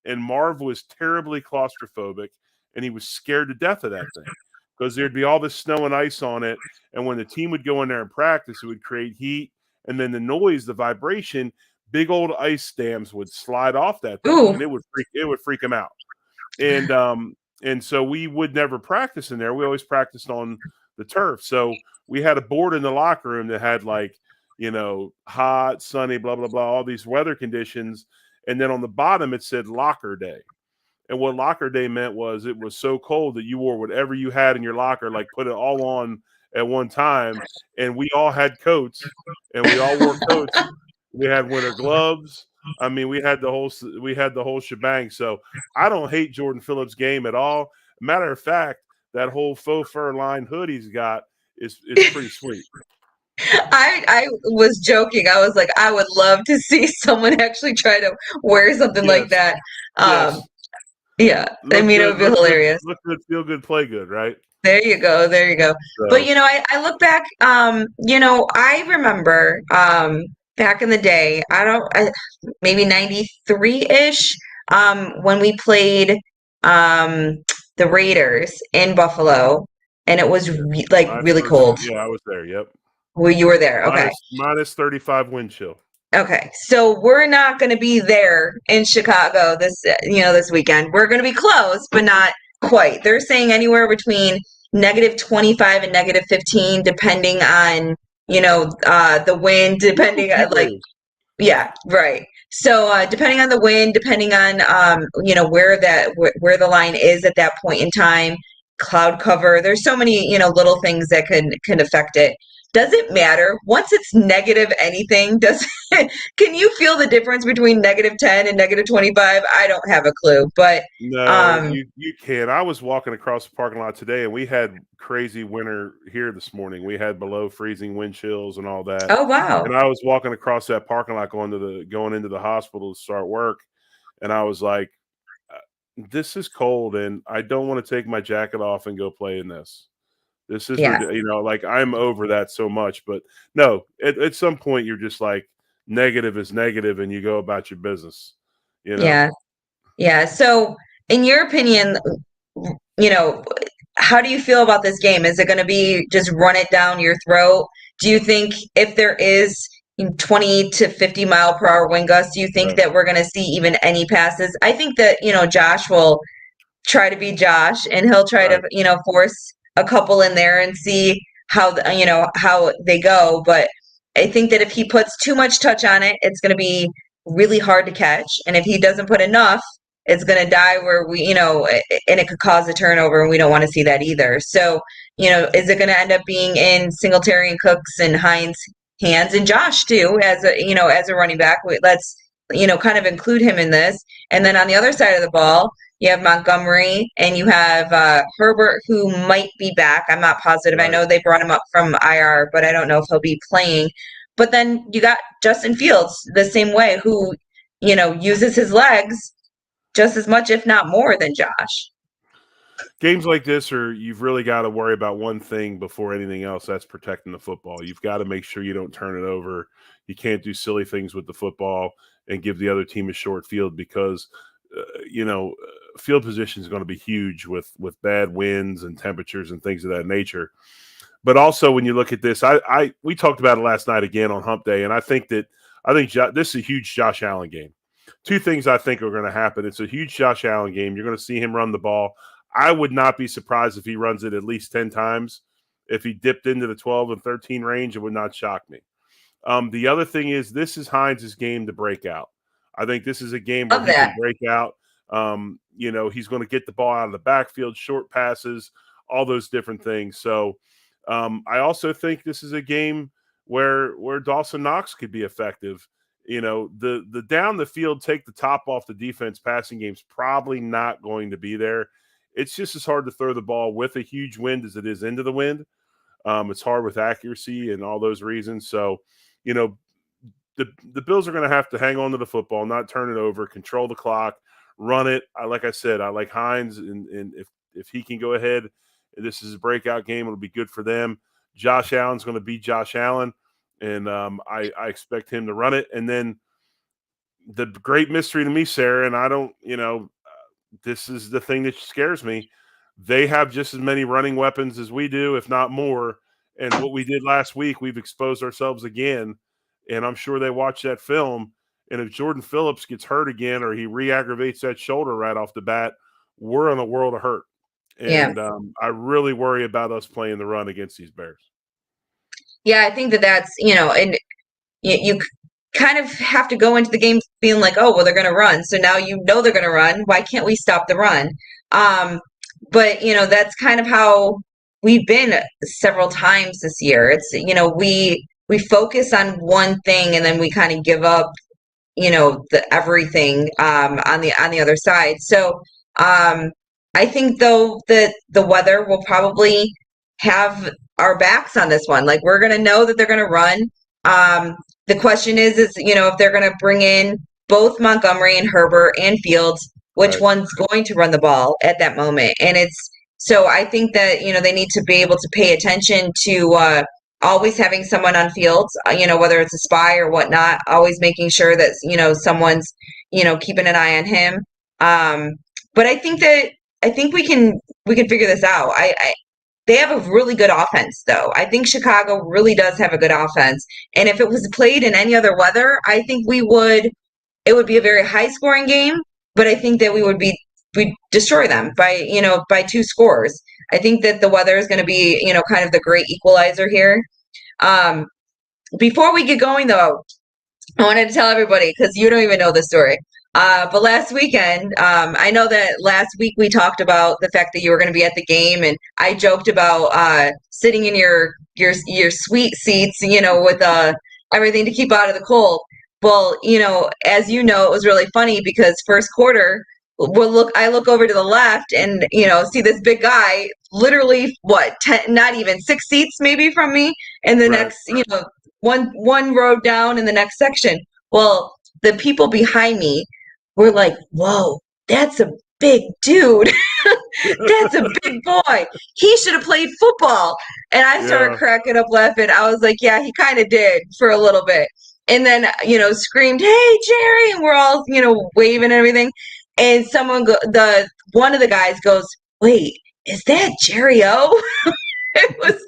And Marv was terribly claustrophobic, and he was scared to death of that thing because there'd be all this snow and ice on it. And when the team would go in there and practice, it would create heat. And then the noise, the vibration, big old ice dams would slide off that thing, and it would freak him out. And so we would never practice in there. We always practiced on the turf. So we had a board in the locker room that had hot, sunny, blah, blah, blah, all these weather conditions. And then on the bottom, it said locker day. And what locker day meant was it was so cold that you wore whatever you had in your locker, like put it all on at one time. And we all had coats and we all wore coats. We had winter gloves. We had the whole shebang. So I don't hate Jordan Phillips' game at all. Matter of fact, that whole faux fur lined hood he's got is pretty sweet. I was joking. I was like, I would love to see someone actually try to wear something like that. Yeah, it would be hilarious. Look good, feel good, play good, right? There you go. So. But I look back. I remember back in the day. Maybe 93-ish. When we played the Raiders in Buffalo, and it was really cold. Yeah, I was there. Yep. Well, you were there. Okay. Minus 35 wind chill. Okay. So we're not going to be there in Chicago this weekend. We're going to be close, but not quite. They're saying anywhere between -25 and -15, depending on, the wind, depending on yeah, right. So depending on the wind, depending on, where the line is at that point in time, cloud cover, there's so many, little things that can affect it. Does it matter once it's negative anything? Can you feel the difference between -10 and -25? I don't have a clue, but no, you can. I was walking across the parking lot today, and we had crazy winter here this morning. We had below freezing wind chills and all that. Oh wow! And I was walking across that parking lot going into the hospital to start work, and I was like, "This is cold, and I don't want to take my jacket off and go play in this. This is, Yeah. like I'm over that so much. But no, at some point you're just like, negative is negative, and you go about your business. Yeah. Yeah. So, in your opinion, you know, how do you feel about this game? Is it going to be just run it down your throat? Do you think if there is 20 to 50 mile per hour wind gusts, do you think Right. that we're going to see even any passes? I think that, Josh will try to be Josh and he'll try Right. to, force a couple in there and see how they go. But I think that if he puts too much touch on it, it's going to be really hard to catch. And if he doesn't put enough, it's going to die where and it could cause a turnover, and we don't want to see that either. So, is it going to end up being in Singletary and Cooks and Hines' hands, and Josh too, as a running back? Let's, kind of include him in this. And then on the other side of the ball, you have Montgomery and you have Herbert, who might be back. I'm not positive. I Right. know they brought him up from IR, but I don't know if he'll be playing. But then you got Justin Fields the same way, who, uses his legs just as much, if not more, than Josh. Games like this you've really got to worry about one thing before anything else. That's protecting the football. You've got to make sure you don't turn it over. You can't do silly things with the football and give the other team a short field, because field position is going to be huge with bad winds and temperatures and things of that nature. But also, when you look at this, we talked about it last night again on Hump Day, and I think this is a huge Josh Allen game. Two things I think are going to happen. It's a huge Josh Allen game. You're going to see him run the ball. I would not be surprised if he runs it at least 10 times. If he dipped into the 12 and 13 range, it would not shock me. The other thing is, this is Hines' game to break out. I think this is a game where he can break out. He's going to get the ball out of the backfield, short passes, all those different things. So I also think this is a game where Dawson Knox could be effective. The down the field, take the top off the defense passing game's probably not going to be there. It's just as hard to throw the ball with a huge wind as it is into the wind. It's hard with accuracy and all those reasons. So, the Bills are going to have to hang on to the football, not turn it over, control the clock, run it. Like I said, I like Hines, and if he can go ahead, this is a breakout game. It'll be good for them. Josh Allen's going to be Josh Allen, and I expect him to run it. And then the great mystery to me, Sarah, and I don't, this is the thing that scares me. They have just as many running weapons as we do, if not more. And what we did last week, we've exposed ourselves again. And I'm sure they watched that film. And if Jordan Phillips gets hurt again, or he re-aggravates that shoulder right off the bat, we're in a world of hurt. And I really worry about us playing the run against these Bears. Yeah, I think that's, and you kind of have to go into the game feeling like, oh, well, they're going to run. So now they're going to run. Why can't we stop the run? But, that's kind of how we've been several times this year. It's, we focus on one thing and then we kind of give up, the everything on the other side. So I think, though, that the weather will probably have our backs on this one. Like, we're going to know that they're going to run. The question is, if they're going to bring in both Montgomery and Herbert and Fields, which one's going to run the ball at that moment? And so I think that, they need to be able to pay attention to always having someone on Fields, whether it's a spy or whatnot, always making sure that, someone's, keeping an eye on him. But I think we can figure this out. They have a really good offense, though. I think Chicago really does have a good offense. And if it was played in any other weather, I think it would be a very high scoring game, but I think that we'd destroy them by 2 scores. I think that the weather is going to be, kind of the great equalizer here. Before we get going, though, I wanted to tell everybody, because you don't even know the story. But last weekend, I know that last week we talked about the fact that you were going to be at the game, and I joked about sitting in your sweet seats, with everything to keep out of the cold. Well, as you know, it was really funny because first quarter, I look over to the left and see this big guy, literally 10, not even 6 seats maybe from me, and the next, one row down in the next section. Well, the people behind me were like, whoa, that's a big dude. That's a big boy. He should have played football. And I started cracking up laughing. I was like, yeah, he kind of did for a little bit. And then, screamed, "Hey, Jerry!" And we're all, waving and everything. And one of the guys goes, "Wait, is that Jerry O?" It was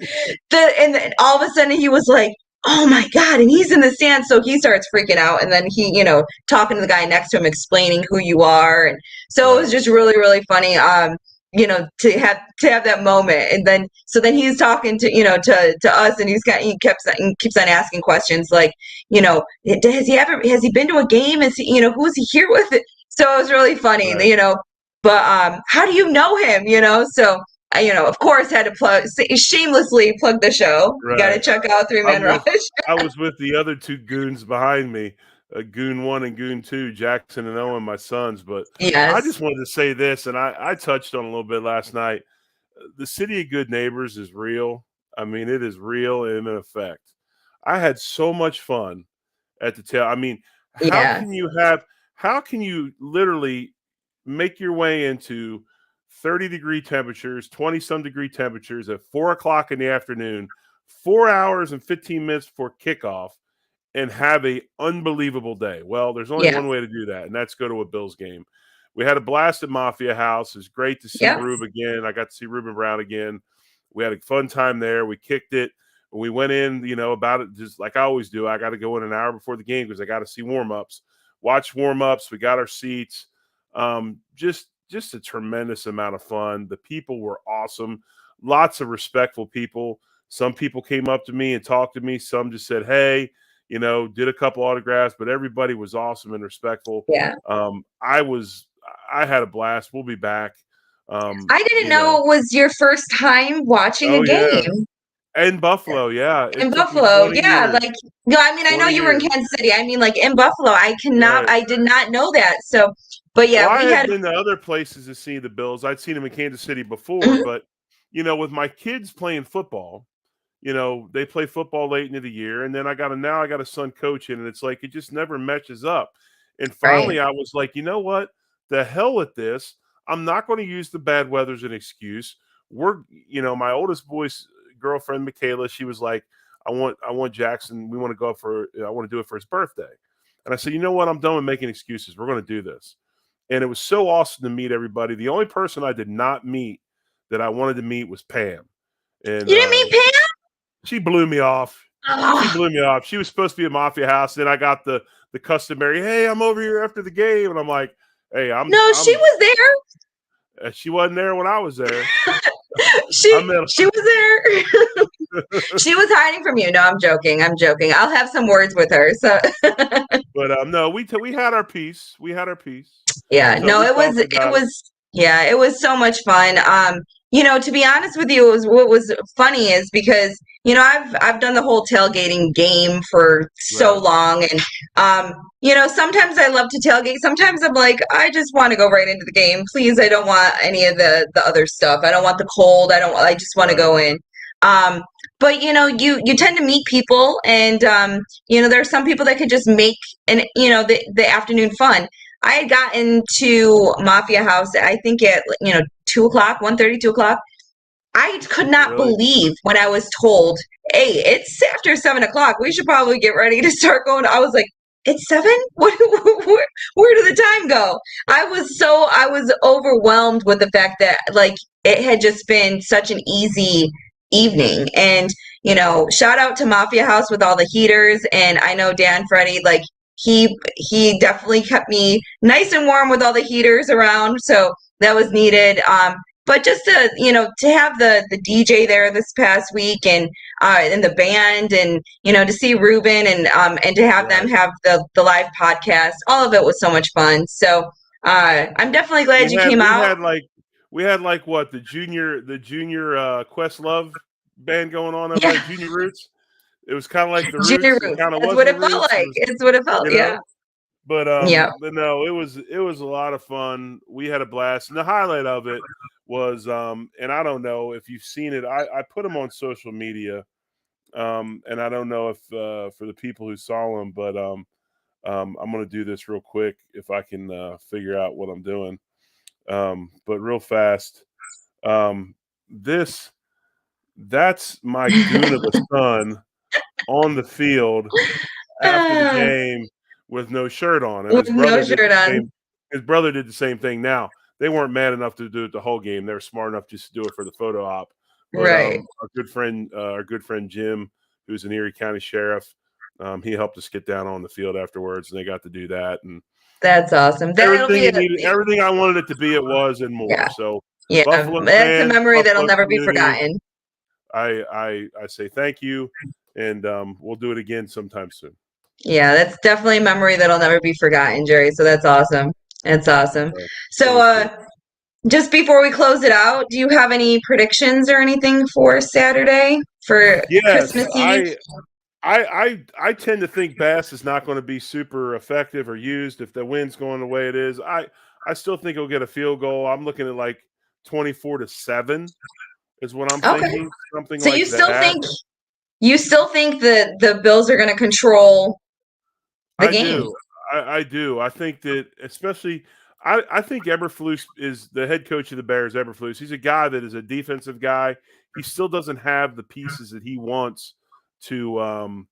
and then all of a sudden he was like, "Oh my God," and he's in the stands, so he starts freaking out, and then he, talking to the guy next to him, explaining who you are, and so it was just really, really funny, to have that moment, and then he's talking to us, and he keeps on asking questions like, has he been to a game? Is he, who's he here with? So it was really funny, but how do you know him? So. Of course, had to shamelessly plug the show. Right. Got to check out Three Man Rush. I was with the other two goons behind me, Goon 1 and Goon 2, Jackson and Owen, my sons. But yes. I just wanted to say this, and I touched on a little bit last night. The city of good neighbors is real. I mean, it is real and in effect. I had so much fun at the tail. I mean, how can you literally make your way into 30-degree temperatures, 20-some degree temperatures at 4 o'clock in the afternoon, 4 hours and 15 minutes before kickoff, and have a unbelievable day? Well, there's only one way to do that, and that's go to a Bills game. We had a blast at Mafia House. It was great to see Rube again. I got to see Ruben Brown again. We had a fun time there. We kicked it. We went in, about it just like I always do. I got to go in an hour before the game because I got to see warm-ups. Watch warm-ups. We got our seats. Just a tremendous amount of fun. The people were awesome. Lots of respectful people. Some people came up to me and talked to me. Some just said, "Hey," did a couple autographs, but everybody was awesome and respectful. Yeah. I had a blast. We'll be back. I didn't know it was your first time watching a game. In Buffalo, yeah. In Buffalo, yeah. Years. I know you were in Kansas City. I mean, in Buffalo, I did not know that. So, but yeah, I had been to other places to see the Bills. I'd seen them in Kansas City before, but with my kids playing football, they play football late into the year, and then I got a son coaching, and it's like it just never matches up. And finally, I was like, you know what? The hell with this. I'm not going to use the bad weather as an excuse. My oldest boy's girlfriend, Michaela, she was like, I want Jackson. I want to do it for his birthday. And I said, you know what? I'm done with making excuses. We're going to do this. And it was so awesome to meet everybody. The only person I did not meet that I wanted to meet was Pam. And you didn't meet Pam? She blew me off. She blew me off. She was supposed to be at Mafia House. Then I got the customary, "Hey, I'm over here after the game." And I'm like, "Hey, she was there. She wasn't there when I was there. she was there. She was hiding from you. No, I'm joking. I'll have some words with her. So, but no, we had our piece. Yeah, so no, it was so much fun. To be honest with you, what was funny is because I've done the whole tailgating game for so long, and sometimes I love to tailgate. Sometimes I'm like, I just want to go right into the game, please. I don't want any of the other stuff. I don't want the cold. I just want to go in. But you tend to meet people, and there are some people that could just make the afternoon fun. I had gotten to Mafia House, I think at 2 o'clock, 1:30, 2 o'clock. I could not believe when I was told, "Hey, it's after 7 o'clock. We should probably get ready to start going." I was like, "It's 7? Where did the time go?" I was overwhelmed with the fact that it had just been such an easy evening. And shout out to Mafia House with all the heaters. And I know Dan Freddy, he definitely kept me nice and warm with all the heaters around, so that was needed. But just to have the DJ there this past week, and the band, and to see Ruben, and to have them have the live podcast, all of it was so much fun. So I'm definitely glad you came out. We had what, the junior Questlove band going on over there, Junior Roots. It was kind of like the Junior Roots. That's what it felt like. It's what it felt. Yeah. But but no, it was a lot of fun. We had a blast, and the highlight of it was and I don't know if you've seen it. I put them on social media, and I don't know if for the people who saw them, but I'm going to do this real quick if I can figure out what I'm doing. But real fast, that's my goon of a son on the field after the game with no shirt on, and With no shirt on. His brother did the same thing. Now they weren't mad enough to do it the whole game; they were smart enough just to do it for the photo op. But Right. our good friend Jim, who's an Erie County sheriff, he helped us get down on the field afterwards, and they got to do that. And that's awesome. Everything I wanted it to be, it was, and more. Yeah. So, Yeah, Buffalo that's fans, a memory that'll Buffalo never be community, forgotten. I say thank you, and we'll do it again sometime soon. Yeah, that's definitely a memory that'll never be forgotten, Jerry. So that's awesome. It's awesome. So, just before we close it out, do you have any predictions or anything for Saturday for Christmas Eve? I tend to think Bass is not going to be super effective or used if the wind's going the way it is. I still think he'll get a field goal. I'm looking at like 24-7 is what I'm thinking. Something so like you still that. you still think that the Bills are going to control the game? I do. I think that especially I think Eberflus is the head coach of the Bears, Eberflus. He's a guy that is a defensive guy. He still doesn't have the pieces that he wants to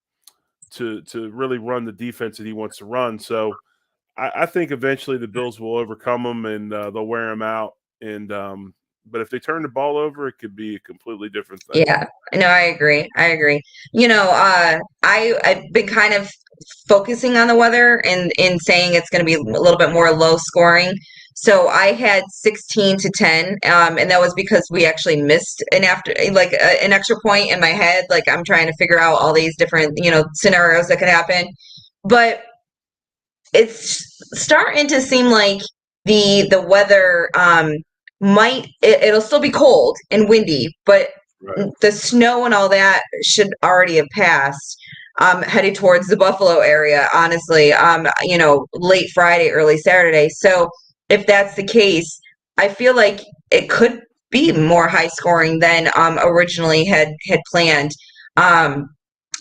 really run the defense that he wants to run. So I think eventually the Bills will overcome them and they'll wear them out. And but if they turn the ball over, it could be a completely different thing. Yeah, no, I agree. You know, I've been kind of focusing on the weather and in saying it's going to be a little bit more low scoring. So I had 16-10, and that was because we actually missed an extra point in my head. Like I'm trying to figure out all these different scenarios that could happen, but it's starting to seem like the weather it'll still be cold and windy, but the snow and all that should already have passed. Headed towards the Buffalo area, honestly. Late Friday, early Saturday. So if that's the case, I feel like it could be more high scoring than originally had planned. And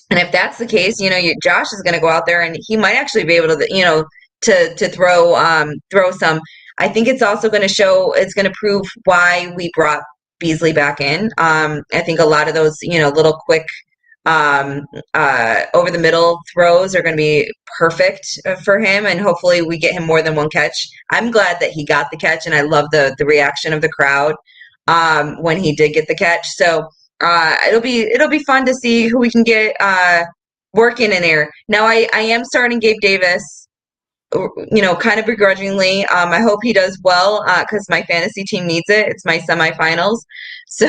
if that's the case, Josh is going to go out there and he might actually be able to, to throw some. I think it's also going to show, it's going to prove why we brought Beasley back in. I think a lot of those, little quick over the middle throws are going to be perfect for him, and hopefully we get him more than one catch. I'm glad that he got the catch, and I love the reaction of the crowd when he did get the catch. So it'll be fun to see who we can get working in there. Now I am starting Gabe Davis, kind of begrudgingly. I hope he does well because my fantasy team needs it. It's my semifinals. So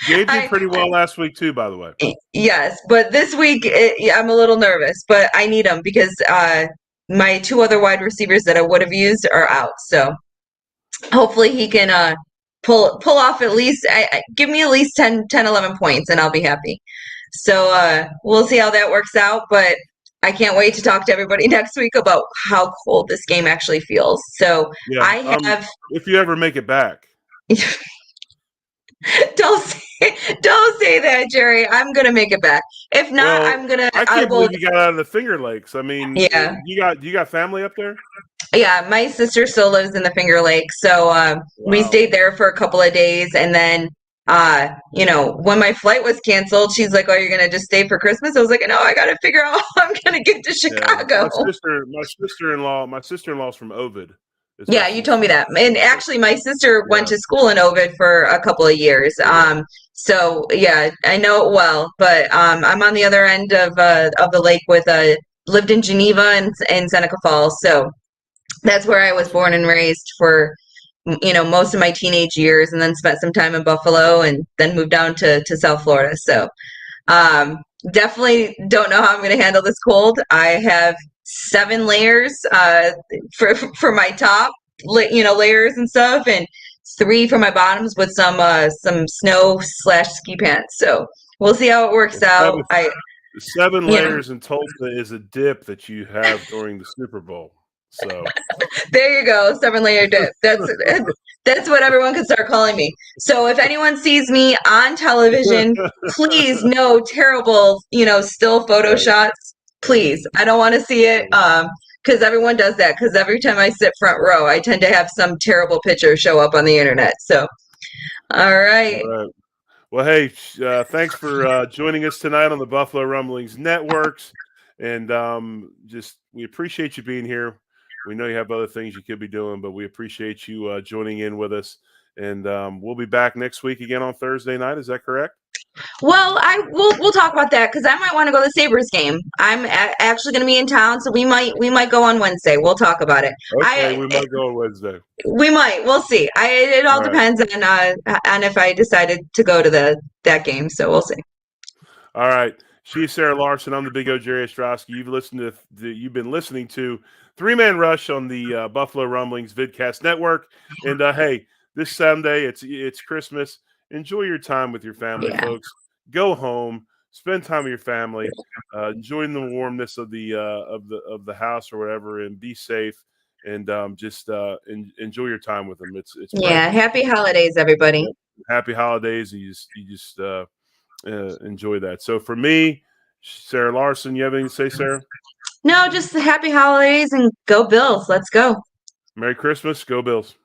Gabe did pretty well last week too, by the way. Yes, but this week I'm a little nervous, but I need him because my two other wide receivers that I would have used are out. So hopefully he can pull off at least give me at least 10, 11 points and I'll be happy. So we'll see how that works out, but I can't wait to talk to everybody next week about how cold this game actually feels. So yeah, I have if you ever make it back. Don't say that, Jerry. I'm gonna make it back. If not, I can't believe you got out of the Finger Lakes. I mean, yeah. You got family up there? Yeah, my sister still lives in the Finger Lakes, so we stayed there for a couple of days, and then when my flight was canceled, she's like, "Oh, you're gonna just stay for Christmas?" I was like, "No, I gotta figure out how I'm gonna get to Chicago." Yeah, my sister-in-law's from Ovid. Yeah, you told me that. And actually my sister went to school in Ovid for a couple of years. So yeah, I know it well, but I'm on the other end of the lake with lived in Geneva and Seneca Falls. So that's where I was born and raised for most of my teenage years, and then spent some time in Buffalo and then moved down to South Florida. So definitely don't know how I'm going to handle this cold. I have 7 layers for my top, layers and stuff, and 3 for my bottoms with some snow/ski pants. So we'll see how it works out. 7 layers in Tulsa is a dip that you have during the Super Bowl. So there you go, 7-layer dip. That's what everyone can start calling me. So if anyone sees me on television, please, no terrible, still photo shots. Please, I don't want to see it. because everyone does that. Because every time I sit front row, I tend to have some terrible picture show up on the internet. So, all right. All right. Well, hey, thanks for joining us tonight on the Buffalo Rumblings Networks, and just we appreciate you being here. We know you have other things you could be doing, but we appreciate you joining in with us. And we'll be back next week again on Thursday night. Is that correct? Well, we'll talk about that because I might want to go to the Sabres game. I'm actually going to be in town, so we might go on Wednesday. We'll talk about it. Okay, we might go on Wednesday. We might. We'll see. It all depends on if I decided to go to that game. So we'll see. All right. She's Sara Larson. I'm the Big O Jerry Ostroski. You've been listening to Three Man Rush on the Buffalo Rumblings Vidcast Network. And hey, this Sunday it's Christmas. Enjoy your time with your family, folks. Go home, spend time with your family, enjoy the warmness of the house or whatever, and be safe. And just enjoy your time with them. It's happy holidays, everybody. Yep. Happy holidays. You just enjoy that. So for me, Sara Larson, you have anything to say, Sarah? No, just happy holidays and go Bills. Let's go. Merry Christmas. Go Bills.